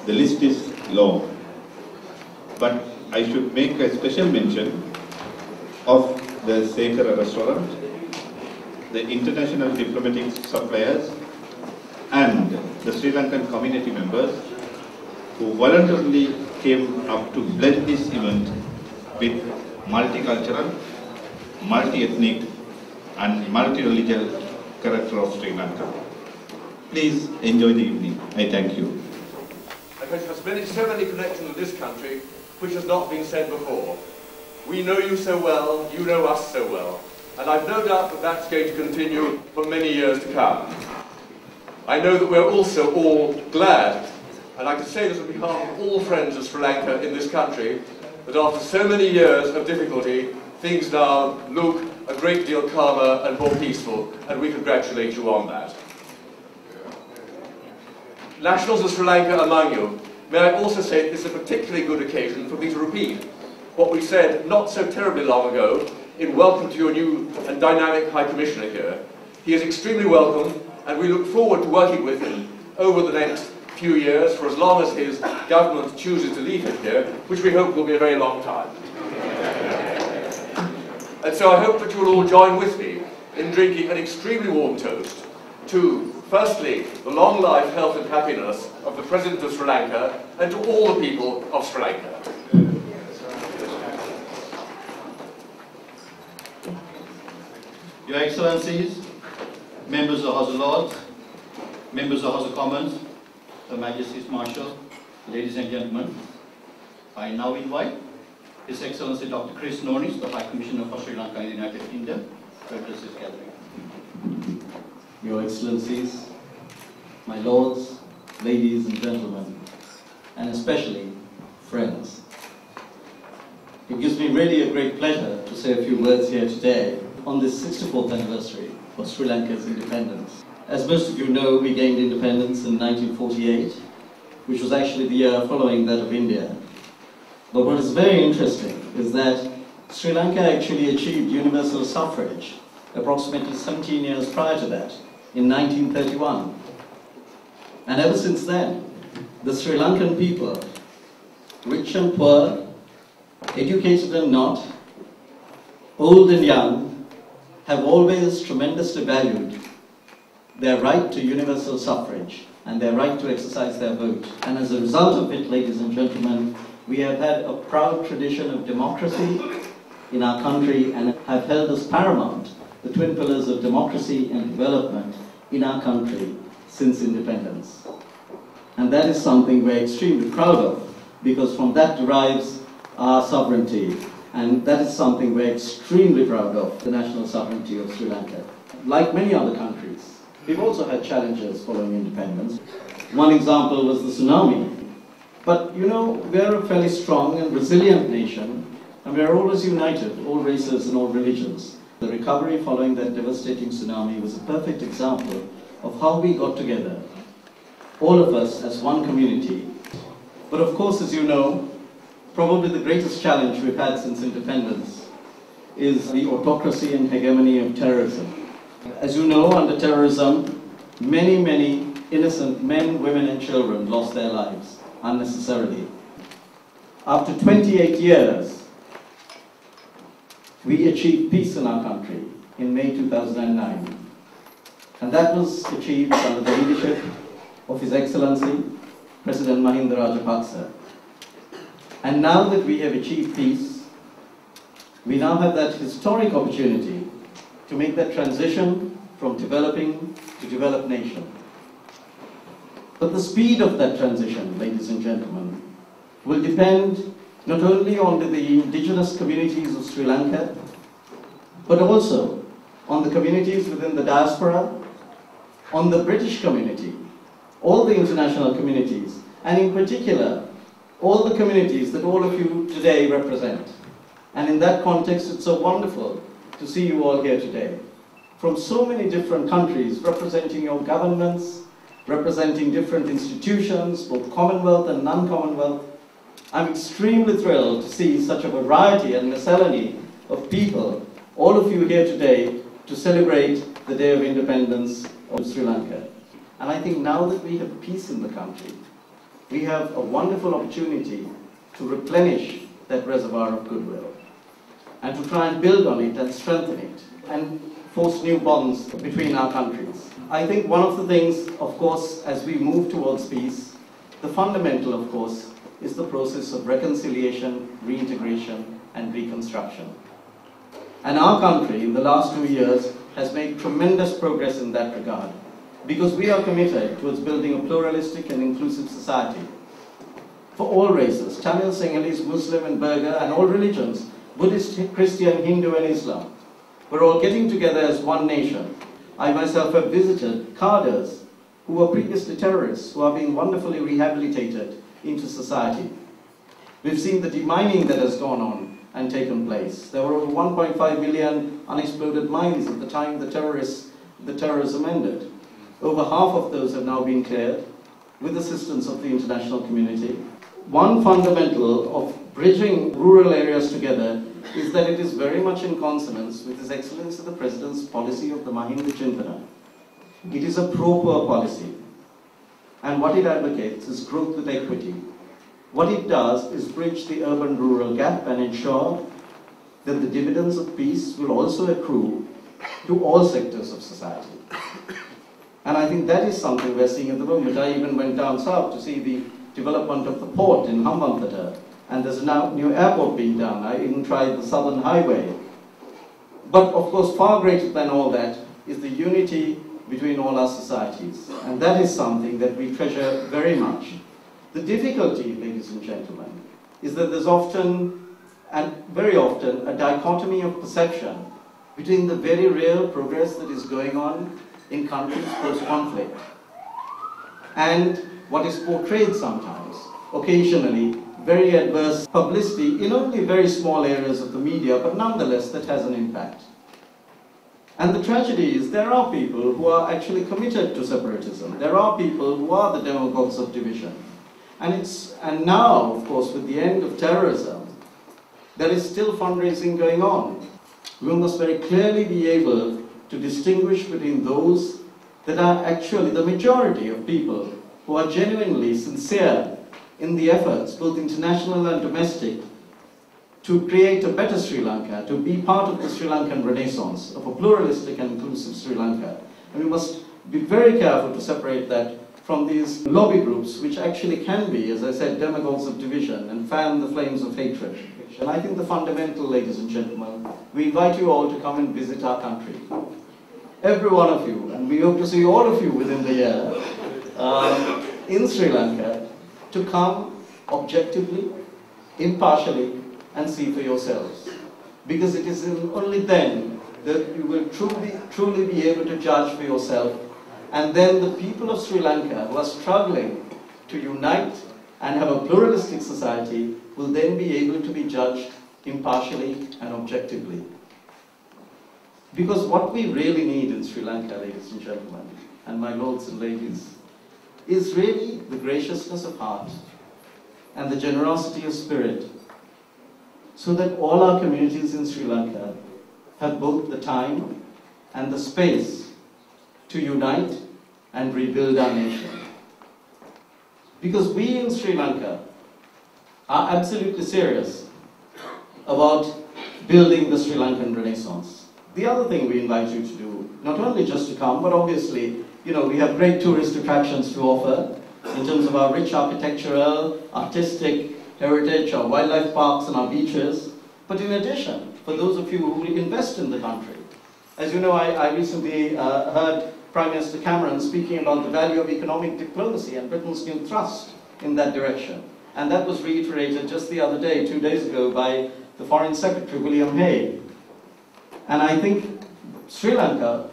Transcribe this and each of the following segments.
The list is long, but I should make a special mention of the Sekara restaurant, the international diplomatic suppliers, and the Sri Lankan community members who voluntarily came up to blend this event with multicultural, multi-ethnic and multi-religious character of Sri Lanka. Please enjoy the evening. I thank you. The country has so many connections with this country which has not been said before. We know you so well, you know us so well, and I've no doubt that that's going to continue for many years to come. I know that we're also all glad, and I can say this on behalf of all friends of Sri Lanka in this country, that after so many years of difficulty, things now look a great deal calmer and more peaceful, and we congratulate you on that. Nationals of Sri Lanka among you, may I also say this is a particularly good occasion for me to repeat what we said not so terribly long ago in welcome to your new and dynamic High Commissioner here. He is extremely welcome, and we look forward to working with him over the next few years for as long as his government chooses to leave him here, which we hope will be a very long time. And so I hope that you will all join with me in drinking an extremely warm toast to, firstly, the long life, health and happiness of the President of Sri Lanka and to all the people of Sri Lanka. Your Excellencies, members of the House of Lords, members of the House of Commons, Her Majesty's Marshal, ladies and gentlemen, I now invite His Excellency Dr. Chris Nonis, the High Commissioner for Sri Lanka in the United Kingdom, to address this gathering. Your Excellencies, my Lords, ladies and gentlemen, and especially friends. It gives me really a great pleasure to say a few words here today on this 64th anniversary of Sri Lanka's independence. As most of you know, we gained independence in 1948, which was actually the year following that of India. But what is very interesting is that Sri Lanka actually achieved universal suffrage approximately 17 years prior to that, in 1931. And ever since then, the Sri Lankan people, rich and poor, educated and not, old and young, have always tremendously valued their right to universal suffrage and their right to exercise their vote. And as a result of it, ladies and gentlemen, we have had a proud tradition of democracy in our country and have held as paramount the twin pillars of democracy and development in our country since independence. And that is something we're extremely proud of, because from that derives our sovereignty. And that is something we're extremely proud of, the national sovereignty of Sri Lanka. Like many other countries, we've also had challenges following independence. One example was the tsunami. But you know, we're a fairly strong and resilient nation, and we're always united, all races and all religions. The recovery following that devastating tsunami was a perfect example of how we got together, all of us as one community. But of course, as you know, probably the greatest challenge we've had since independence is the autocracy and hegemony of terrorism. As you know, under terrorism, many innocent men, women and children lost their lives unnecessarily. After 28 years, we achieved peace in our country in May 2009. And that was achieved under the leadership of His Excellency, President Mahinda Rajapaksa. And now that we have achieved peace, we now have that historic opportunity to make that transition from developing to developed nation. But the speed of that transition, ladies and gentlemen, will depend not only on the indigenous communities of Sri Lanka, but also on the communities within the diaspora, on the British community, all the international communities, and in particular, all the communities that all of you today represent. And in that context, it's so wonderful to see you all here today, from so many different countries, representing your governments, representing different institutions, both Commonwealth and non-Commonwealth. I'm extremely thrilled to see such a variety and miscellany of people, all of you here today, to celebrate the Day of Independence of Sri Lanka. And I think now that we have peace in the country, we have a wonderful opportunity to replenish that reservoir of goodwill and to try and build on it and strengthen it and force new bonds between our countries. I think one of the things, of course, as we move towards peace, the fundamental, of course, is the process of reconciliation, reintegration, and reconstruction. And our country, in the last 2 years, has made tremendous progress in that regard, because we are committed towards building a pluralistic and inclusive society for all races, Tamil, Sinhalese, Muslim and Burgher, and all religions, Buddhist, Christian, Hindu and Islam. We're all getting together as one nation. I myself have visited cadres who were previously terrorists, who are being wonderfully rehabilitated into society. We've seen the demining that has gone on and taken place. There were over 1.5 million unexploded mines at the time the terrorism ended. Over half of those have now been cleared with assistance of the international community. One fundamental of bridging rural areas together is that it is very much in consonance with His Excellency the President's policy of the Mahinda Chintana. It is a pro-poor policy, and what it advocates is growth with equity. What it does is bridge the urban-rural gap and ensure that the dividends of peace will also accrue to all sectors of society. And I think that is something we're seeing at the moment. I even went down south to see the development of the port in Hambantota, and there's now a new airport being done. I even tried the Southern Highway. But of course, far greater than all that is the unity between all our societies. And that is something that we treasure very much. The difficulty, ladies and gentlemen, is that there's often, and very often, a dichotomy of perception between the very real progress that is going on in countries post-conflict and what is portrayed sometimes, occasionally, very adverse publicity in only very small areas of the media, but nonetheless that has an impact. And the tragedy is there are people who are actually committed to separatism. There are people who are the demagogues of division. And now, of course, with the end of terrorism, there is still fundraising going on. We must very clearly be able to distinguish between those that are actually the majority of people who are genuinely sincere in the efforts, both international and domestic, to create a better Sri Lanka, to be part of the Sri Lankan Renaissance, of a pluralistic and inclusive Sri Lanka. And we must be very careful to separate that from these lobby groups, which actually can be, as I said, demagogues of division and fan the flames of hatred. And I think the fundamental, ladies and gentlemen, we invite you all to come and visit our country. Every one of you, and we hope to see all of you within the year, in Sri Lanka, to come objectively, impartially, and see for yourselves. Because it is only then that you will truly be able to judge for yourself. And then the people of Sri Lanka who are struggling to unite and have a pluralistic society will then be able to be judged impartially and objectively. Because what we really need in Sri Lanka, ladies and gentlemen, and my lords and ladies, is really the graciousness of heart and the generosity of spirit, so that all our communities in Sri Lanka have both the time and the space to unite and rebuild our nation. Because we in Sri Lanka are absolutely serious about building the Sri Lankan Renaissance. The other thing we invite you to do, not only just to come, but obviously, we have great tourist attractions to offer in terms of our rich architectural, artistic heritage, our wildlife parks and our beaches. But in addition, for those of you who will invest in the country, as you know, I recently heard Prime Minister Cameron speaking about the value of economic diplomacy and Britain's new thrust in that direction. And that was reiterated just the other day, 2 days ago, by the Foreign Secretary, William Hague. And I think Sri Lanka,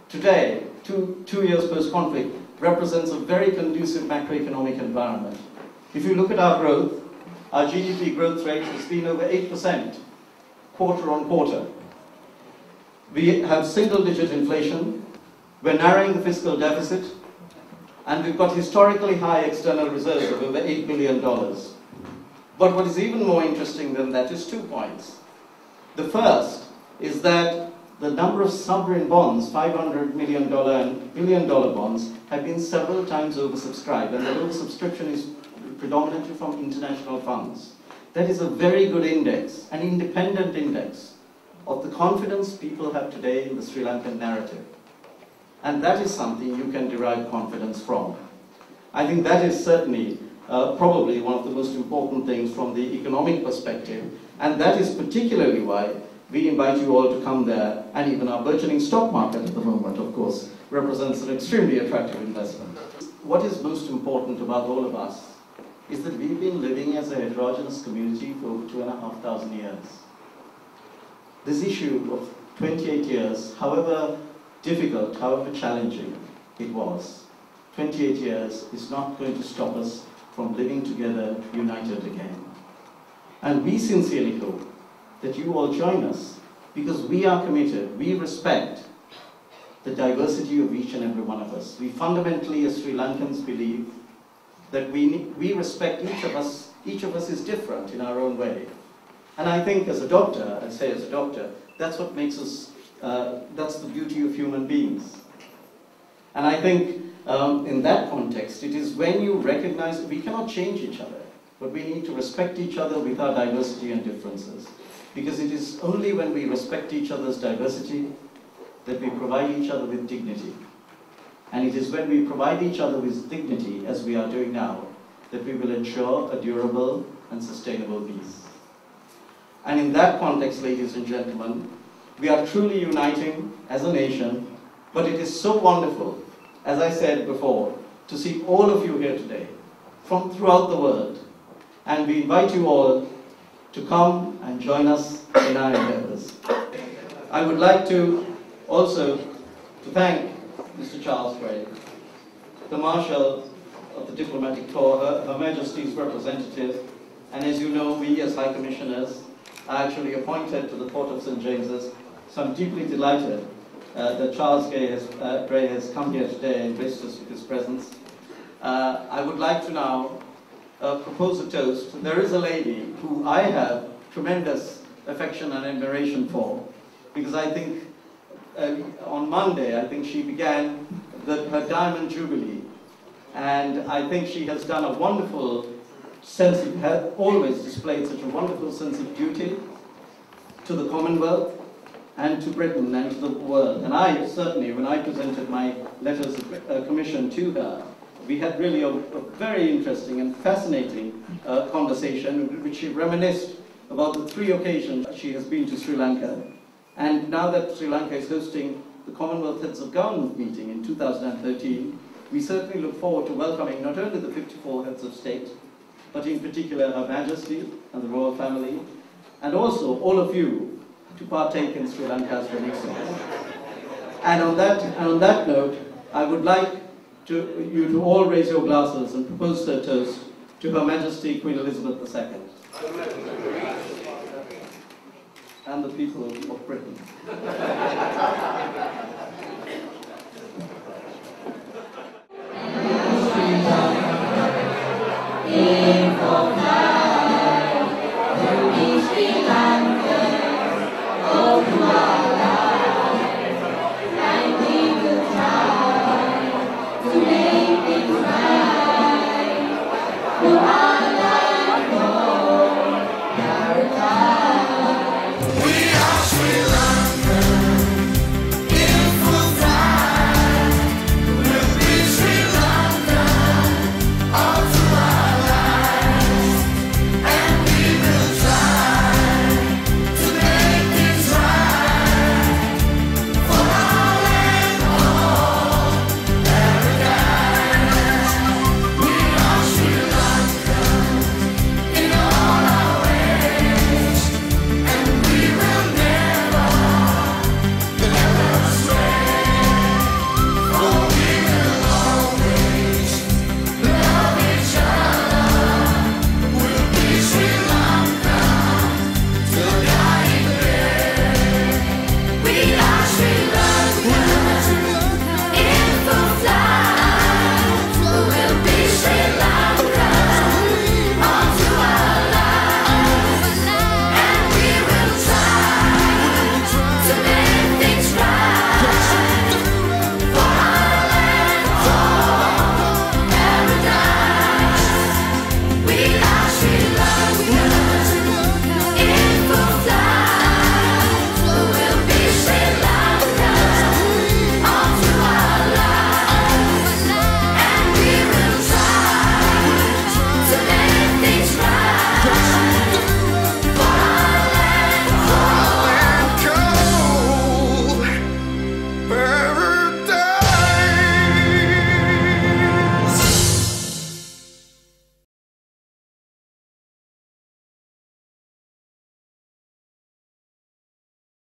today, two years post-conflict, represents a very conducive macroeconomic environment. If you look at our growth, our GDP growth rate has been over 8%, quarter on quarter. We have single-digit inflation, we're narrowing the fiscal deficit, and we've got historically high external reserves of over $8 billion. But what is even more interesting than that is 2 points. The first is that the number of sovereign bonds, $500 million and $1 billion bonds, have been several times oversubscribed, and that oversubscription is predominantly from international funds. That is a very good index, an independent index of the confidence people have today in the Sri Lankan narrative. And that is something you can derive confidence from. I think that is certainly probably one of the most important things from the economic perspective, and that is particularly why we invite you all to come there, and even our burgeoning stock market at the moment, of course, represents an extremely attractive investment. What is most important about all of us is that we've been living as a heterogeneous community for over 2,500 years. This issue of 28 years, however difficult, however challenging it was, 28 years is not going to stop us from living together, united again. And we sincerely hope that you all join us, because we are committed, we respect the diversity of each and every one of us. We fundamentally, as Sri Lankans, believe that we respect each of us. Each of us is different in our own way. And I think as a doctor, I say as a doctor, that's what makes us, that's the beauty of human beings. And I think in that context, it is when you recognize that we cannot change each other, but we need to respect each other with our diversity and differences. Because it is only when we respect each other's diversity that we provide each other with dignity. And it is when we provide each other with dignity, as we are doing now, that we will ensure a durable and sustainable peace. And in that context, ladies and gentlemen, we are truly uniting as a nation, but it is so wonderful, as I said before, to see all of you here today from throughout the world. And we invite you all to come and join us in our endeavors. I would like to also thank Mr. Charles Gray, the Marshal of the Diplomatic Corps, Her Majesty's representative, and as you know, we as High Commissioners are actually appointed to the Port of St. James's, so I'm deeply delighted that Charles Gray has come here today and graced us with his presence. I would like to now propose a toast. There is a lady who I have tremendous affection and admiration for, because I think on Monday, I think she began her Diamond Jubilee, and I think she has done a wonderful sense of, has always displayed such a wonderful sense of duty to the Commonwealth and to Britain and to the world. And I certainly, when I presented my letters of commission to her, we had really a very interesting and fascinating conversation in which she reminisced about the 3 occasions she has been to Sri Lanka. And now that Sri Lanka is hosting the Commonwealth Heads of Government meeting in 2013, we certainly look forward to welcoming not only the 54 heads of state, but in particular Her Majesty and the royal family, and also all of you to partake in Sri Lanka's Renaissance. And on that note, I would like you to all raise your glasses and propose a toast to Her Majesty Queen Elizabeth II. And the people of Britain.